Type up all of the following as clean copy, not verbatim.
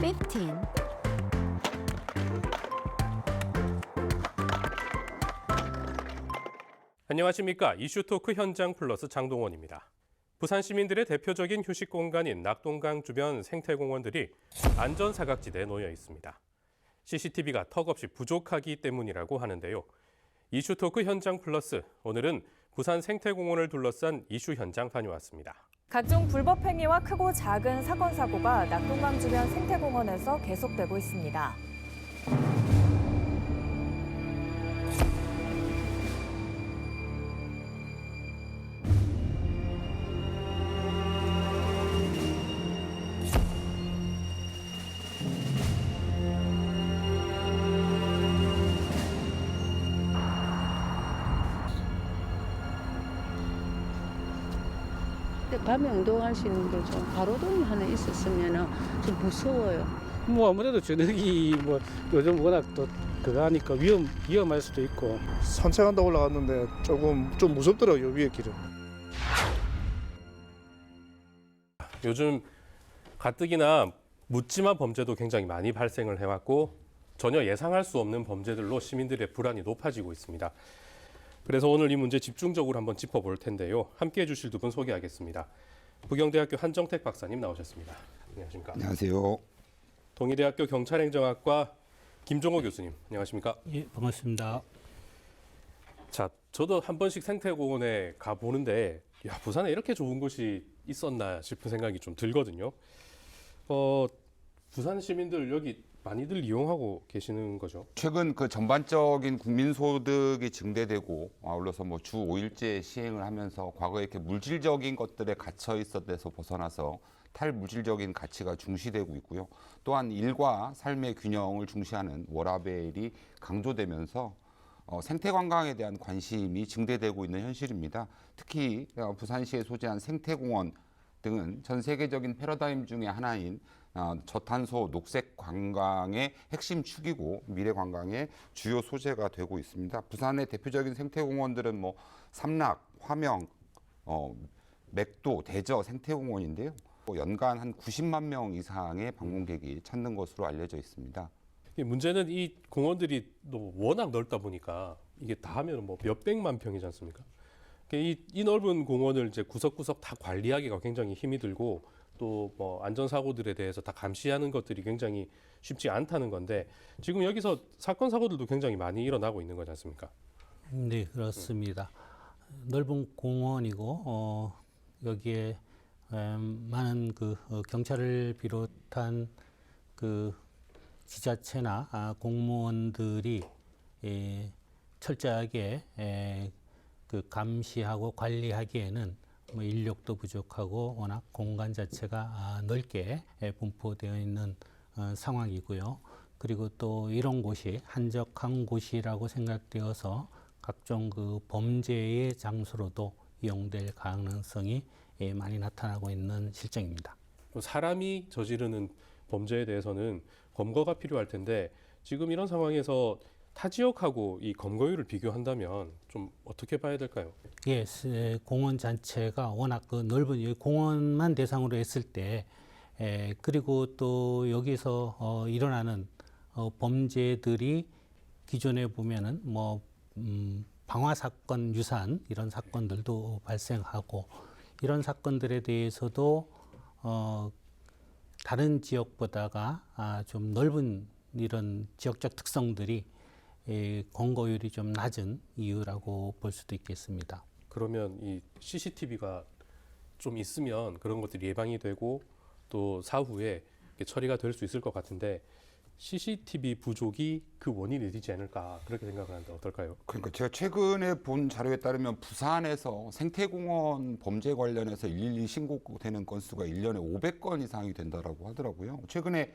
15. 안녕하십니까. 이슈토크 현장 플러스 장동원입니다. 부산 시민들의 대표적인 휴식 공간인 낙동강 주변 생태공원들이 안전사각지대에 놓여 있습니다. CCTV가 턱없이 부족하기 때문이라고 하는데요. 이슈토크 현장 플러스, 오늘은 부산 생태공원을 둘러싼 이슈 현장 다녀왔습니다. 각종 불법 행위와 크고 작은 사건 사고가 낙동강 주변 생태공원에서 계속되고 있습니다. 밤에 운동할 수 있는 게 좀 가로등이 하나 있었으면 좀 무서워요. 뭐 아무래도 저녁이 뭐 요즘 워낙 또 그거 하니까 위험할 수도 있고. 산책한다 올라갔는데 좀 무섭더라고요, 위에 길은. 요즘 가뜩이나 묻지마 범죄도 굉장히 많이 발생을 해왔고 전혀 예상할 수 없는 범죄들로 시민들의 불안이 높아지고 있습니다. 그래서 오늘 이 문제 집중적으로 한번 짚어볼 텐데요. 함께해 주실 두 분 소개하겠습니다. 부경대학교 한정택 박사님 나오셨습니다. 안녕하십니까? 안녕하세요. 동의대학교 경찰행정학과 김종호 교수님, 안녕하십니까? 예, 반갑습니다. 자, 저도 한 번씩 생태공원에 가보는데 야, 부산에 이렇게 좋은 곳이 있었나 싶은 생각이 좀 들거든요. 부산 시민들 여기 많이들 이용하고 계시는 거죠? 최근 그 전반적인 국민 소득이 증대되고 아울러서 뭐 주 5일제 시행을 하면서 과거에 이렇게 물질적인 것들에 갇혀 있었던 데서 벗어나서 탈물질적인 가치가 중시되고 있고요. 또한 일과 삶의 균형을 중시하는 워라밸이 강조되면서 생태 관광에 대한 관심이 증대되고 있는 현실입니다. 특히 부산시에 소재한 생태공원 등은 전 세계적인 패러다임 중에 하나인 저탄소 녹색 관광의 핵심 축이고 미래 관광의 주요 소재가 되고 있습니다. 부산의 대표적인 생태공원들은 뭐 삼락, 화명, 맥도, 대저 생태공원인데요. 연간 한 90만 명 이상의 방문객이 찾는 것으로 알려져 있습니다. 문제는 이 공원들이 또 워낙 넓다 보니까 이게 다 하면 뭐 몇백만 평이지 않습니까? 이 넓은 공원을 이제 구석구석 다 관리하기가 굉장히 힘이 들고 또 뭐 안전사고들에 대해서 다 감시하는 것들이 굉장히 쉽지 않다는 건데 지금 여기서 사건 사고들도 굉장히 많이 일어나고 있는 거지 않습니까? 네, 그렇습니다. 넓은 공원이고 여기에 많은 경찰을 비롯한 그 지자체나 공무원들이 철저하게 감시하고 관리하기에는 뭐 인력도 부족하고 워낙 공간 자체가 넓게 분포되어 있는 상황이고요. 그리고 또 이런 곳이 한적한 곳이라고 생각되어서 각종 그 범죄의 장소로도 이용될 가능성이 많이 나타나고 있는 실정입니다. 사람이 저지르는 범죄에 대해서는 검거가 필요할 텐데 지금 이런 상황에서 타 지역하고 이 검거율을 비교한다면 좀 어떻게 봐야 될까요? 예, 공원 자체가 워낙 넓은 공원만 대상으로 했을 때 그리고 또 여기서 일어나는 범죄들이 기존에 보면은 뭐 방화 사건 유사한 이런 사건들도 발생하고 이런 사건들에 대해서도 다른 지역보다가 좀 넓은 이런 지역적 특성들이 검거율이 좀 낮은 이유라고 볼 수도 있겠습니다. 그러면 이 CCTV가 좀 있으면 그런 것들이 예방이 되고 또 사후에 처리가 될 수 있을 것 같은데 CCTV 부족이 그 원인이 되지 않을까 그렇게 생각을 하는데 어떨까요? 그러니까 제가 최근에 본 자료에 따르면 부산에서 생태공원 범죄 관련해서 112 신고되는 건수가 1년에 500건 이상이 된다라고 하더라고요. 최근에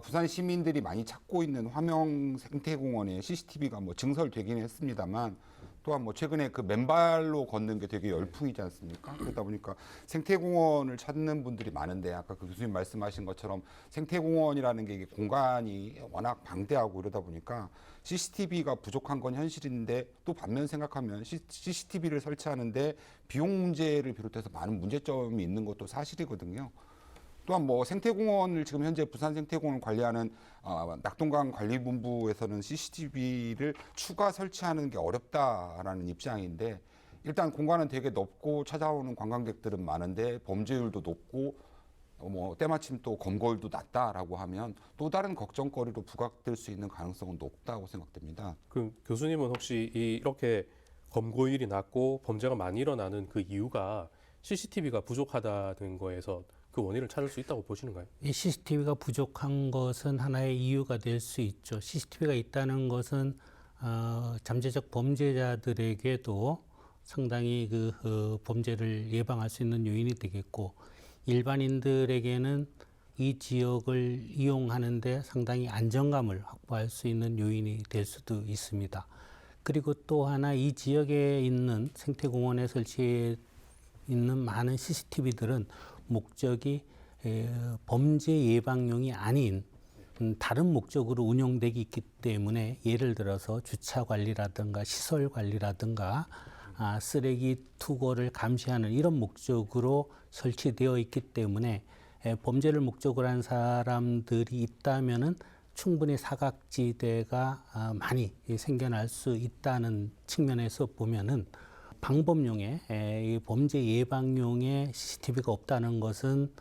부산 시민들이 많이 찾고 있는 화명 생태공원에 CCTV가 뭐 증설되긴 했습니다만 또한 뭐 최근에 그 맨발로 걷는 게 되게 열풍이지 않습니까? 그러다 보니까 생태공원을 찾는 분들이 많은데 아까 그 교수님 말씀하신 것처럼 생태공원이라는 게 이게 공간이 워낙 방대하고 이러다 보니까 CCTV가 부족한 건 현실인데 또 반면 생각하면 CCTV를 설치하는데 비용 문제를 비롯해서 많은 문제점이 있는 것도 사실이거든요. 또한 뭐 생태공원을 지금 현재 부산 생태공원을 관리하는 낙동강 관리본부에서는 CCTV를 추가 설치하는 게 어렵다라는 입장인데 일단 공간은 되게 넓고 찾아오는 관광객들은 많은데 범죄율도 높고 뭐 때마침 또 검거율도 낮다라고 하면 또 다른 걱정거리로 부각될 수 있는 가능성은 높다고 생각됩니다. 그 교수님은 혹시 이렇게 검거율이 낮고 범죄가 많이 일어나는 그 이유가 CCTV가 부족하다는 거에서 그 원인을 찾을 수 있다고 보시는가요? 이 CCTV가 부족한 것은 하나의 이유가 될 수 있죠. CCTV가 있다는 것은 잠재적 범죄자들에게도 상당히 범죄를 예방할 수 있는 요인이 되겠고 일반인들에게는 이 지역을 이용하는데 상당히 안정감을 확보할 수 있는 요인이 될 수도 있습니다. 그리고 또 하나 이 지역에 있는 생태공원에 설치해 있는 많은 CCTV들은 목적이 범죄 예방용이 아닌 다른 목적으로 운영되기 있기 때문에 예를 들어서 주차 관리라든가 시설 관리라든가 쓰레기 투고를 감시하는 이런 목적으로 설치되어 있기 때문에 범죄를 목적으로 한 사람들이 있다면은 충분히 사각지대가 많이 생겨날 수 있다는 측면에서 보면은 방법용의 이 범죄 예방용의 CCTV가 없다는 것은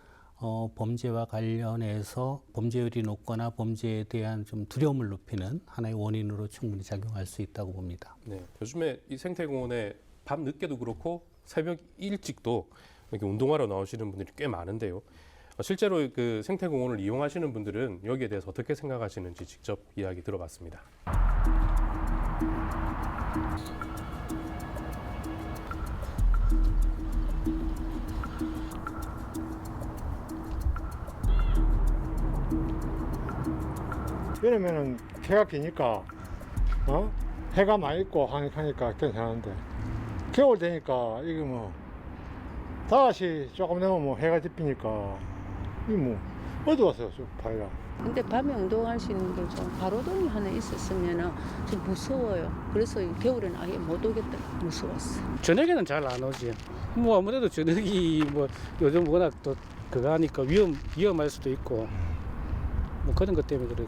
범죄와 관련해서 범죄율이 높거나 범죄에 대한 좀 두려움을 높이는 하나의 원인으로 충분히 작용할 수 있다고 봅니다. 네, 요즘에 이 생태공원에 밤 늦게도 그렇고 새벽 일찍도 이렇게 운동하러 나오시는 분들이 꽤 많은데요. 실제로 그 생태공원을 이용하시는 분들은 여기에 대해서 어떻게 생각하시는지 직접 이야기 들어봤습니다. 여름에는 해가 기니까 해가 많이 있고 하니까 괜찮은데 겨울 되니까 이게 뭐 5시 조금 되면 뭐 해가 집히니까 이게 뭐 어두웠어요 파이가. 근데 밤에 운동할 수 있는 게 좀 가로등이 하나 있었으면 좀 무서워요. 그래서 겨울에는 아예 못 오겠다 무서웠어. 저녁에는 잘 안 오지. 뭐 아무래도 저녁이 뭐 요즘 워낙 또 그거 하니까 위험할 수도 있고 뭐 그런 것 때문에 그래.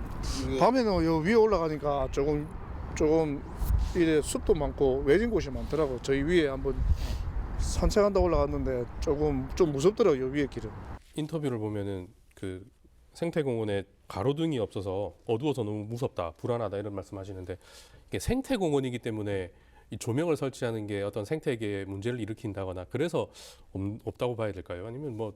밤에는 요 위에 올라가니까 조금 이래 숲도 많고 외진 곳이 많더라고. 저희 위에 한번 산책한다 올라갔는데 좀 무섭더라고요 위에 길은. 인터뷰를 보면은 그 생태공원에 가로등이 없어서 어두워서 너무 무섭다, 불안하다 이런 말씀하시는데 이게 생태공원이기 때문에 이 조명을 설치하는 게 어떤 생태계에 문제를 일으킨다거나 그래서 없다고 봐야 될까요? 아니면 뭐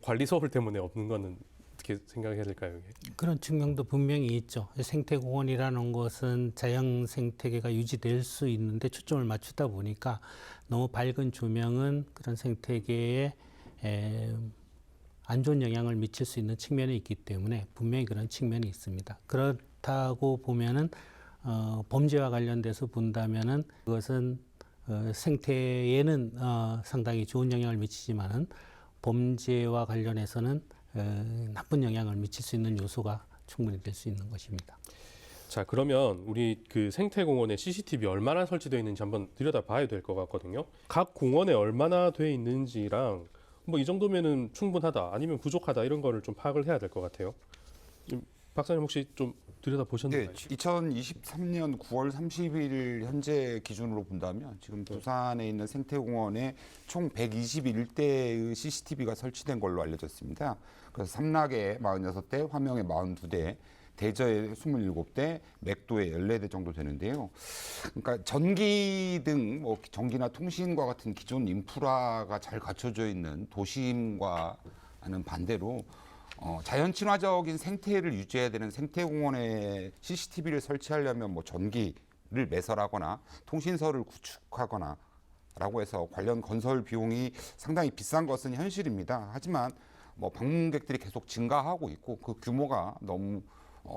관리 소홀 때문에 없는 거는 어떻게 생각해야 될까요? 이게? 그런 측면도 분명히 있죠. 생태공원이라는 것은 자연 생태계가 유지될 수 있는데 초점을 맞추다 보니까 너무 밝은 조명은 그런 생태계에 안 좋은 영향을 미칠 수 있는 측면이 있기 때문에 분명히 그런 측면이 있습니다. 그렇다고 보면은 범죄와 관련돼서 본다면은 그것은 생태에는 상당히 좋은 영향을 미치지만은 범죄와 관련해서는 나쁜 영향을 미칠 수 있는 요소가 충분히 될 수 있는 것입니다. 자, 그러면 우리 그 생태공원에 CCTV 얼마나 설치되어 있는지 한번 들여다봐야 될 것 같거든요. 각 공원에 얼마나 돼 있는지랑 뭐 이 정도면은 충분하다, 아니면 부족하다 이런 거를 좀 파악을 해야 될 것 같아요. 박사님 혹시 좀 들여다보셨나요? 네, 2023년 9월 30일 현재 기준으로 본다면 지금 부산에 있는 생태공원에 총 121대의 CCTV가 설치된 걸로 알려졌습니다. 그래서 삼락에 46대, 화명에 42대, 대저에 27대, 맥도에 14대 정도 되는데요. 그러니까 전기 등 뭐 전기나 통신과 같은 기존 인프라가 잘 갖춰져 있는 도심과는 반대로 자연 친화적인 생태를 유지해야 되는 생태공원에 CCTV를 설치하려면 뭐 전기를 매설하거나 통신선을 구축하거나 라고 해서 관련 건설 비용이 상당히 비싼 것은 현실입니다. 하지만 뭐 방문객들이 계속 증가하고 있고 그 규모가 너무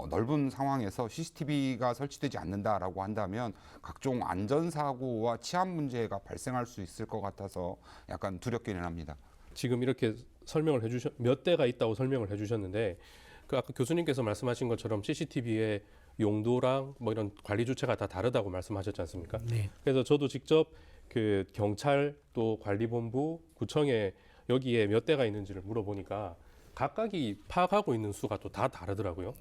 넓은 상황에서 CCTV가 설치되지 않는다라고 한다면 각종 안전사고와 치안 문제가 발생할 수 있을 것 같아서 약간 두렵기는 합니다. 지금 이렇게 설명을 몇 대가 있다고 설명을 해주셨는데 그 아까 교수님께서 말씀하신 것처럼 CCTV의 용도랑 뭐 이런 관리 주체가 다 다르다고 말씀하셨지 않습니까? 네. 그래서 저도 직접 그 경찰 또 관리본부 구청에 여기에 몇 대가 있는지를 물어보니까 각각이 파악하고 있는 수가 또 다 다르더라고요.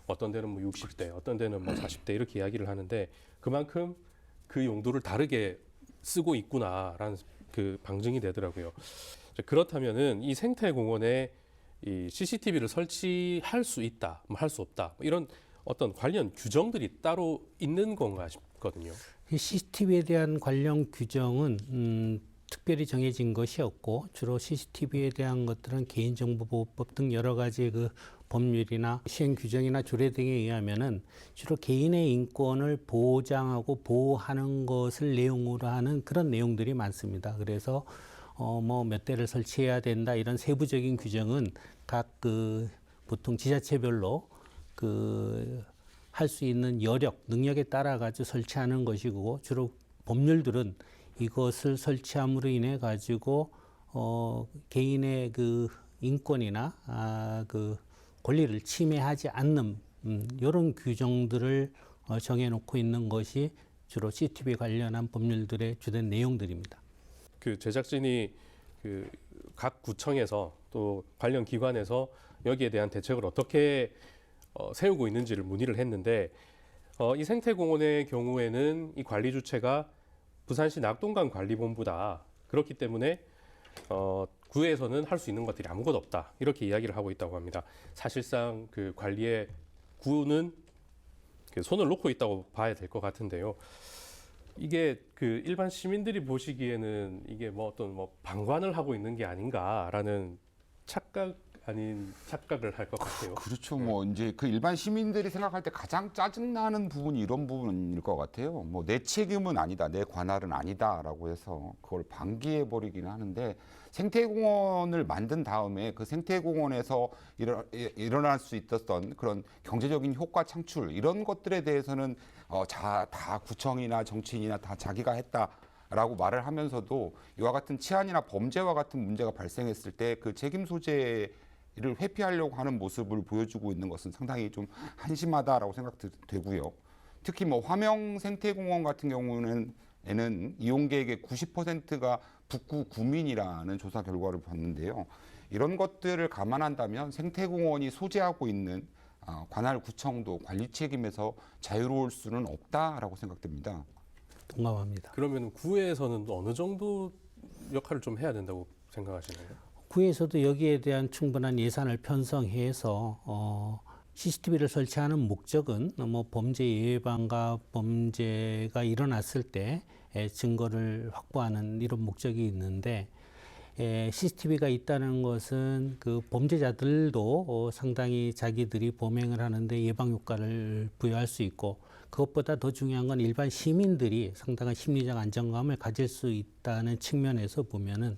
어떤 데는 뭐 60대, 어떤 데는 뭐 40대 이렇게 이야기를 하는데 그만큼 그 용도를 다르게 쓰고 있구나라는 그 방증이 되더라고요. 그렇다면은 이 생태공원에 이 CCTV를 설치할 수 있다, 뭐 할 수 없다 이런 어떤 관련 규정들이 따로 있는 건가 싶거든요. 이 CCTV에 대한 관련 규정은 특별히 정해진 것이 없고 주로 CCTV에 대한 것들은 개인정보보호법 등 여러 가지 그 법률이나 시행 규정이나 조례 등에 의하면은 주로 개인의 인권을 보장하고 보호하는 것을 내용으로 하는 그런 내용들이 많습니다. 그래서 뭐 몇 대를 설치해야 된다 이런 세부적인 규정은 각 그 보통 지자체별로 그 할 수 있는 여력, 능력에 따라 가지고 설치하는 것이고 주로 법률들은 이것을 설치함으로 인해 가지고 개인의 그 인권이나 그 권리를 침해하지 않는 이런 규정들을 정해놓고 있는 것이 주로 CCTV 관련한 법률들의 주된 내용들입니다. 그 제작진이 그 각 구청에서 또 관련 기관에서 여기에 대한 대책을 어떻게 세우고 있는지를 문의를 했는데 이 생태공원의 경우에는 이 관리 주체가 부산시 낙동강 관리본부다. 그렇기 때문에 구에서는 할 수 있는 것들이 아무것도 없다. 이렇게 이야기를 하고 있다고 합니다. 사실상 그 관리에 구는 그 손을 놓고 있다고 봐야 될 것 같은데요. 이게 그 일반 시민들이 보시기에는 이게 뭐 어떤 뭐 방관을 하고 있는 게 아닌가라는 착각 아닌 착각을 할 것 같아요. 그렇죠. 뭐 이제 그 일반 시민들이 생각할 때 가장 짜증나는 부분이 이런 부분일 것 같아요. 뭐 내 책임은 아니다, 내 관할은 아니다라고 해서 그걸 방기해 버리기는 하는데 생태공원을 만든 다음에 그 생태공원에서 일어날 수 있었던 그런 경제적인 효과 창출 이런 것들에 대해서는 다 구청이나 정치인이나 다 자기가 했다라고 말을 하면서도 이와 같은 치안이나 범죄와 같은 문제가 발생했을 때 그 책임 소재 를 회피하려고 하는 모습을 보여주고 있는 것은 상당히 좀 한심하다라고 생각되고요. 특히 뭐 화명 생태공원 같은 경우는 이용객의 90%가 북구 구민이라는 조사 결과를 봤는데요. 이런 것들을 감안한다면 생태공원이 소재하고 있는 관할 구청도 관리 책임에서 자유로울 수는 없다라고 생각됩니다. 동감합니다. 그러면 구에서는 어느 정도 역할을 좀 해야 된다고 생각하시나요? 구에서도 여기에 대한 충분한 예산을 편성해서 CCTV를 설치하는 목적은 뭐 범죄 예방과 범죄가 일어났을 때 증거를 확보하는 이런 목적이 있는데 CCTV가 있다는 것은 그 범죄자들도 상당히 자기들이 범행을 하는데 예방 효과를 부여할 수 있고 그것보다 더 중요한 건 일반 시민들이 상당한 심리적 안정감을 가질 수 있다는 측면에서 보면은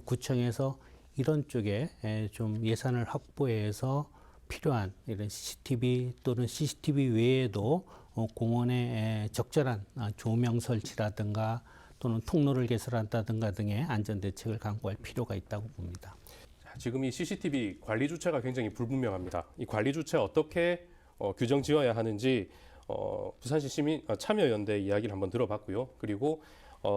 구청에서 이런 쪽에 좀 예산을 확보해서 필요한 이런 CCTV 또는 CCTV 외에도 공원에 적절한 조명 설치라든가 또는 통로를 개설한다든가 등의 안전 대책을 강구할 필요가 있다고 봅니다. 지금 이 CCTV 관리 주체가 굉장히 불분명합니다. 이 관리 주체 어떻게 규정 지어야 하는지 부산시 시민 참여연대 이야기를 한번 들어봤고요. 그리고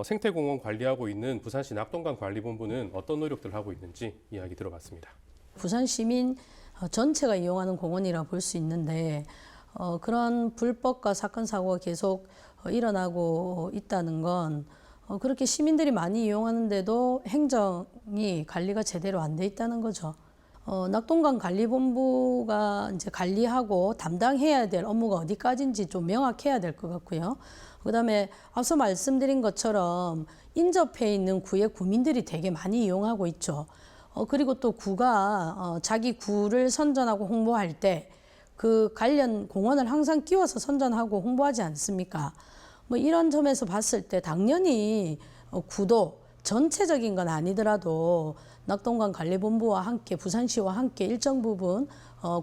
생태공원 관리하고 있는 부산시 낙동강 관리본부는 어떤 노력들을 하고 있는지 이야기 들어봤습니다. 부산 시민 전체가 이용하는 공원이라 볼 수 있는데 그런 불법과 사건 사고가 계속 일어나고 있다는 건 그렇게 시민들이 많이 이용하는데도 행정이 관리가 제대로 안 돼 있다는 거죠. 낙동강 관리본부가 이제 관리하고 담당해야 될 업무가 어디까지인지 좀 명확해야 될 것 같고요. 그다음에 앞서 말씀드린 것처럼 인접해 있는 구의 구민들이 되게 많이 이용하고 있죠. 그리고 또 구가 자기 구를 선전하고 홍보할 때 그 관련 공원을 항상 끼워서 선전하고 홍보하지 않습니까? 뭐 이런 점에서 봤을 때 당연히 구도 전체적인 건 아니더라도 낙동강 관리본부와 함께 부산시와 함께 일정 부분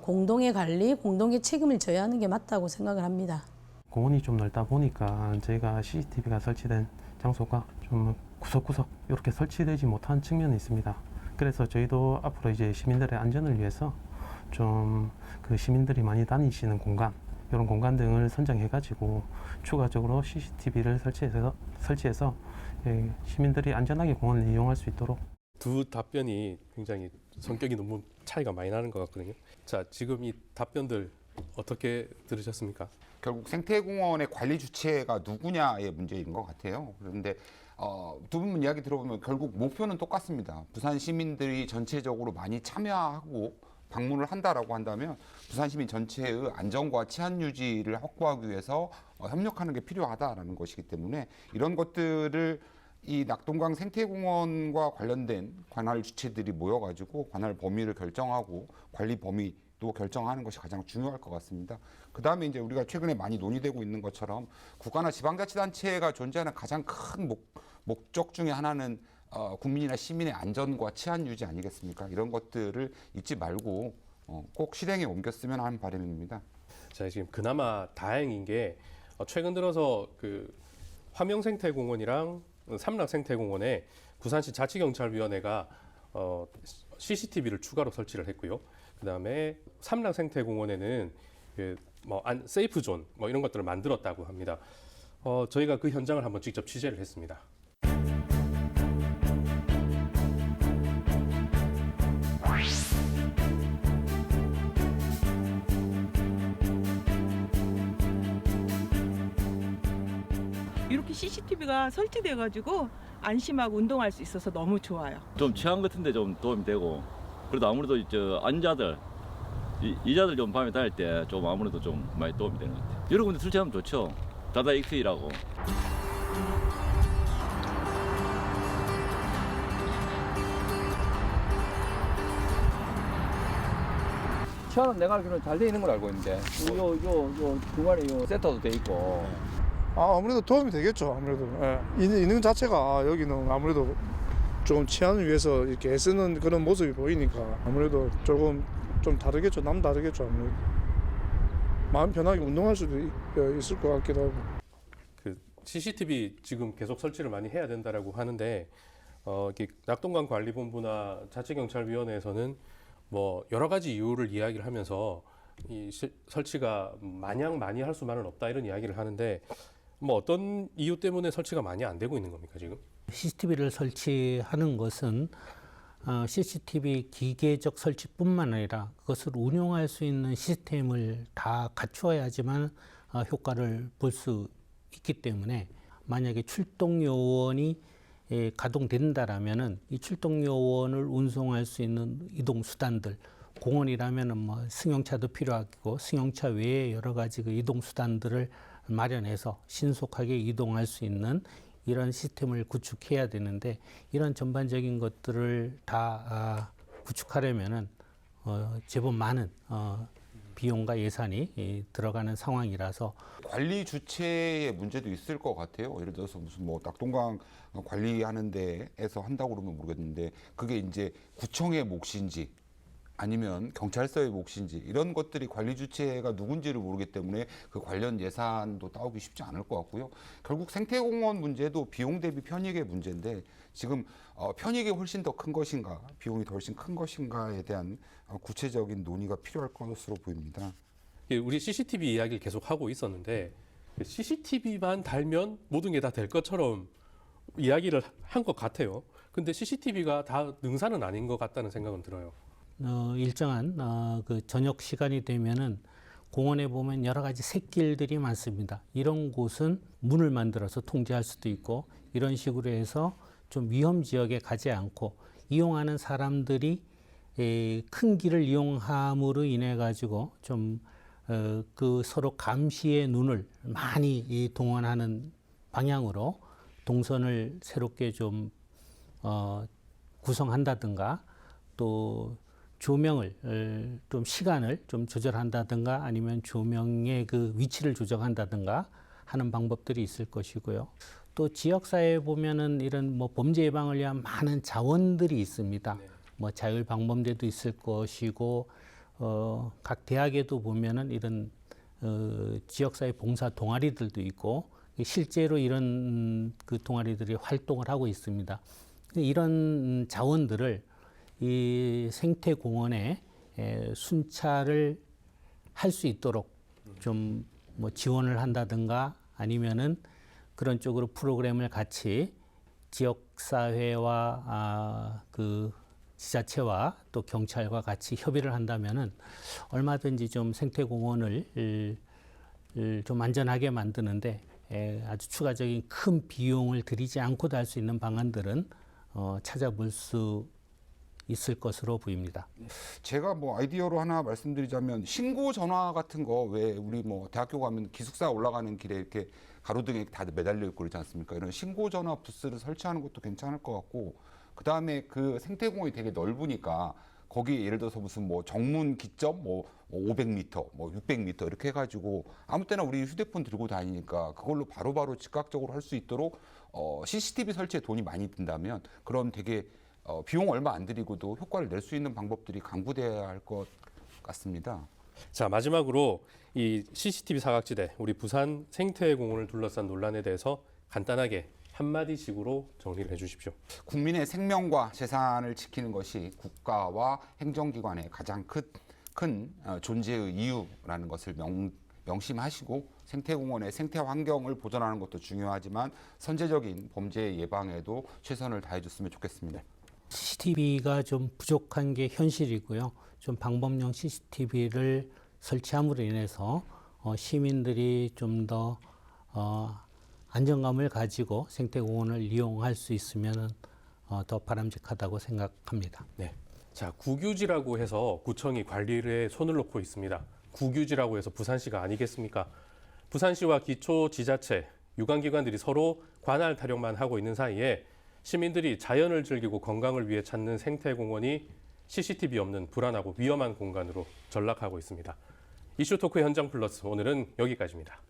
공동의 관리, 공동의 책임을 져야 하는 게 맞다고 생각을 합니다. 공원이 좀 넓다 보니까 저희가 CCTV가 설치된 장소가 좀 구석구석 이렇게 설치되지 못한 측면이 있습니다. 그래서 저희도 앞으로 이제 시민들의 안전을 위해서 좀 그 시민들이 많이 다니시는 공간, 이런 공간 등을 선정해가지고 추가적으로 CCTV를 설치해서 시민들이 안전하게 공원을 이용할 수 있도록 두 답변이 굉장히 성격이 너무 차이가 많이 나는 것 같거든요. 자, 지금 이 답변들 어떻게 들으셨습니까? 결국 생태공원의 관리 주체가 누구냐의 문제인 것 같아요. 그런데 두 분 이야기 들어보면 결국 목표는 똑같습니다. 부산 시민들이 전체적으로 많이 참여하고 방문을 한다라고 한다면 부산 시민 전체의 안전과 치안 유지를 확보하기 위해서 협력하는 게 필요하다라는 것이기 때문에 이런 것들을 이 낙동강 생태공원과 관련된 관할 주체들이 모여가지고 관할 범위를 결정하고 관리 범위도 결정하는 것이 가장 중요할 것 같습니다. 그 다음에 이제 우리가 최근에 많이 논의되고 있는 것처럼 국가나 지방자치단체가 존재하는 가장 큰 목적 중에 하나는 국민이나 시민의 안전과 치안 유지 아니겠습니까? 이런 것들을 잊지 말고 꼭 실행에 옮겼으면 하는 바람입니다. 자, 지금 그나마 다행인 게 최근 들어서 그 화명생태공원이랑 삼락생태공원에 부산시 자치경찰위원회가 CCTV를 추가로 설치를 했고요. 그다음에 삼락생태공원에는 세이프존 이런 것들을 만들었다고 합니다. 저희가 그 현장을 한번 직접 취재를 했습니다. 이렇게 CCTV가 설치돼가지고 안심하고 운동할 수 있어서 너무 좋아요. 좀 치안 같은데 좀 도움이 되고 그래도 아무래도 안자들 이자들 좀 밤에 다닐 때 좀 아무래도 좀 많이 도움이 되는 것 같아요. 여러 군데 설치하면 좋죠. 다다 익스이라고. 치안은 내가 알기로는 잘 돼 있는 걸 알고 있는데 요 중간에 요 센터도 돼 있고. 아무래도 도움이 되겠죠. 아무래도 있는 자체가 여기는 아무래도 조금 치안을 위해서 이렇게 애쓰는 그런 모습이 보이니까 아무래도 조금 좀 다르겠죠. 남다르겠죠. 아무래도 마음 편하게 운동할 수도 있을 것 같기도 하고. 그 CCTV 지금 계속 설치를 많이 해야 된다라고 하는데 이렇게 낙동강 관리본부나 자치경찰위원회에서는 뭐 여러 가지 이유를 이야기를 하면서 이 설치가 마냥 많이 할 수만은 없다 이런 이야기를 하는데 뭐 어떤 이유 때문에 설치가 많이 안 되고 있는 겁니까 지금? CCTV를 설치하는 것은 CCTV 기계적 설치뿐만 아니라 그것을 운용할 수 있는 시스템을 다 갖추어야지만 효과를 볼 수 있기 때문에 만약에 출동 요원이 가동된다라면은 이 출동 요원을 운송할 수 있는 이동 수단들 공원이라면은 뭐 승용차도 필요하고 승용차 외에 여러 가지 그 이동 수단들을 마련해서 신속하게 이동할 수 있는 이런 시스템을 구축해야 되는데 이런 전반적인 것들을 다 구축하려면은 제법 많은 비용과 예산이 들어가는 상황이라서 관리 주체의 문제도 있을 것 같아요. 예를 들어서 무슨 뭐 낙동강 관리하는 데에서 한다고 그러면 모르겠는데 그게 이제 구청의 몫인지 아니면 경찰서의 몫인지 이런 것들이 관리 주체가 누군지를 모르기 때문에 그 관련 예산도 따오기 쉽지 않을 것 같고요. 결국 생태공원 문제도 비용 대비 편익의 문제인데 지금 편익이 훨씬 더 큰 것인가 비용이 더 훨씬 큰 것인가에 대한 구체적인 논의가 필요할 것으로 보입니다. 우리 CCTV 이야기를 계속 하고 있었는데 CCTV만 달면 모든 게 다 될 것처럼 이야기를 한 것 같아요. 근데 CCTV가 다 능사는 아닌 것 같다는 생각은 들어요. 일정한 그 저녁 시간이 되면은 공원에 보면 여러 가지 샛길들이 많습니다. 이런 곳은 문을 만들어서 통제할 수도 있고 이런 식으로 해서 좀 위험 지역에 가지 않고 이용하는 사람들이 큰 길을 이용함으로 인해 가지고 좀 그 서로 감시의 눈을 많이 동원하는 방향으로 동선을 새롭게 좀 구성한다든가 또 조명을 좀 시간을 좀 조절한다든가 아니면 조명의 그 위치를 조정한다든가 하는 방법들이 있을 것이고요. 또 지역사회에 보면은 이런 뭐 범죄 예방을 위한 많은 자원들이 있습니다. 뭐 자율방범대도 있을 것이고 각 대학에도 보면은 이런 지역사회 봉사 동아리들도 있고 실제로 이런 그 동아리들이 활동을 하고 있습니다. 이런 자원들을 이 생태공원에 순찰을 할 수 있도록 좀 뭐 지원을 한다든가 아니면은 그런 쪽으로 프로그램을 같이 지역사회와 그 지자체와 또 경찰과 같이 협의를 한다면은 얼마든지 좀 생태공원을 좀 안전하게 만드는데 아주 추가적인 큰 비용을 들이지 않고도 할 수 있는 방안들은 찾아볼 수 있을 것으로 보입니다. 제가 뭐 아이디어로 하나 말씀드리자면 신고 전화 같은 거 왜 우리 뭐 대학교 가면 기숙사 올라가는 길에 이렇게 가로등에 다 매달려 있고 그러지 않습니까? 이런 신고 전화 부스를 설치하는 것도 괜찮을 것 같고 그다음에 그 생태공원이 되게 넓으니까 거기 예를 들어서 무슨 뭐 정문 기점 뭐 500m, 뭐 600m 이렇게 해가지고 아무 때나 우리 휴대폰 들고 다니니까 그걸로 바로바로 즉각적으로 할 수 있도록 CCTV 설치에 돈이 많이 든다면 그런 되게 비용 얼마 안 들이고도 효과를 낼 수 있는 방법들이 강구돼야 할 것 같습니다. 자, 마지막으로 이 CCTV 사각지대, 우리 부산 생태공원을 둘러싼 논란에 대해서 간단하게 한마디씩으로 정리를 해주십시오. 국민의 생명과 재산을 지키는 것이 국가와 행정기관의 가장 큰 존재의 이유라는 것을 명심하시고 생태공원의 생태환경을 보존하는 것도 중요하지만 선제적인 범죄 예방에도 최선을 다해줬으면 좋겠습니다. CCTV가 좀 부족한 게 현실이고요. 좀 방법용 CCTV를 설치함으로 인해서 시민들이 좀 더 안정감을 가지고 생태공원을 이용할 수 있으면 더 바람직하다고 생각합니다. 네. 자, 국유지라고 해서 구청이 관리에 손을 놓고 있습니다. 국유지라고 해서 부산시가 아니겠습니까? 부산시와 기초지자체, 유관기관들이 서로 관할 타령만 하고 있는 사이에 시민들이 자연을 즐기고 건강을 위해 찾는 생태공원이 CCTV 없는 불안하고 위험한 공간으로 전락하고 있습니다. 이슈토크 현장 플러스 오늘은 여기까지입니다.